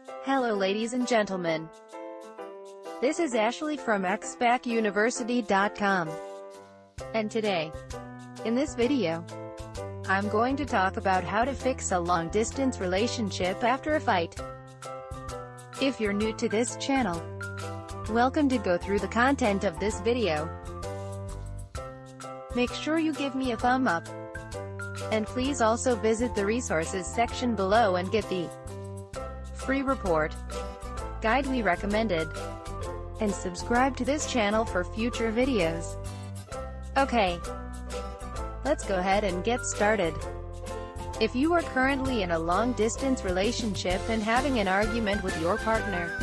Hello ladies and gentlemen. This is Ashley from xbackuniversity.com. And today, in this video, I'm going to talk about how to fix a long-distance relationship after a fight. If you're new to this channel, welcome to go through the content of this video. Make sure you give me a thumb up. And please also visit the resources section below and get the free report guide we recommended. And subscribe to this channel for future videos. Okay, let's go ahead and get started. If you are currently in a long-distance relationship and having an argument with your partner,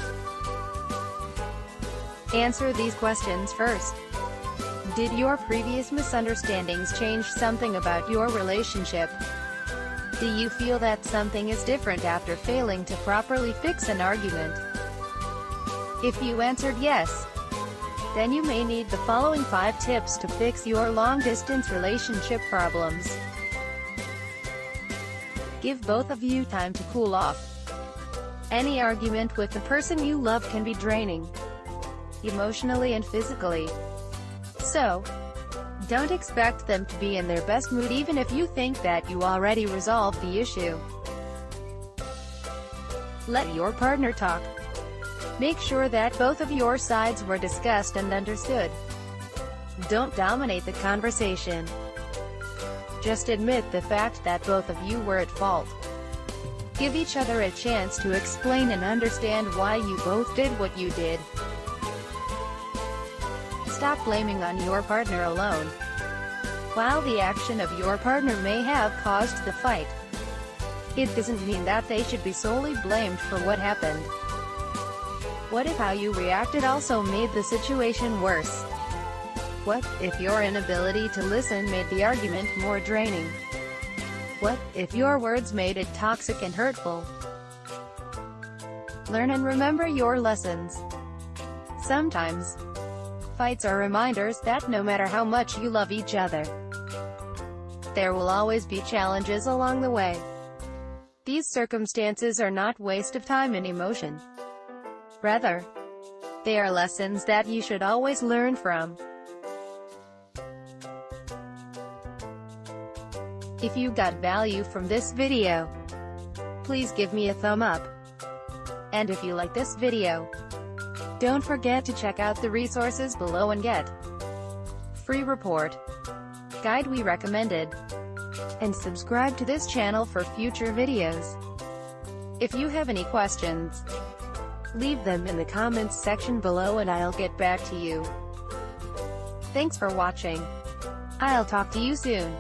answer these questions first. Did your previous misunderstandings change something about your relationship? Do you feel that something is different after failing to properly fix an argument? If you answered yes, then you may need the following 5 tips to fix your long-distance relationship problems. Give both of you time to cool off. Any argument with the person you love can be draining, emotionally and physically. So, don't expect them to be in their best mood even if you think that you already resolved the issue. Let your partner talk. Make sure that both of your sides were discussed and understood. Don't dominate the conversation. Just admit the fact that both of you were at fault. Give each other a chance to explain and understand why you both did what you did. Stop blaming on your partner alone. While the action of your partner may have caused the fight, it doesn't mean that they should be solely blamed for what happened. What if how you reacted also made the situation worse? What if your inability to listen made the argument more draining? What if your words made it toxic and hurtful? Learn and remember your lessons. Sometimes, fights are reminders that no matter how much you love each other, there will always be challenges along the way. These circumstances are not waste of time and emotion. Rather, they are lessons that you should always learn from. If you got value from this video, please give me a thumb up. And if you like this video, don't forget to check out the resources below and get free report guide we recommended. And subscribe to this channel for future videos. If you have any questions, leave them in the comments section below and I'll get back to you. Thanks for watching. I'll talk to you soon.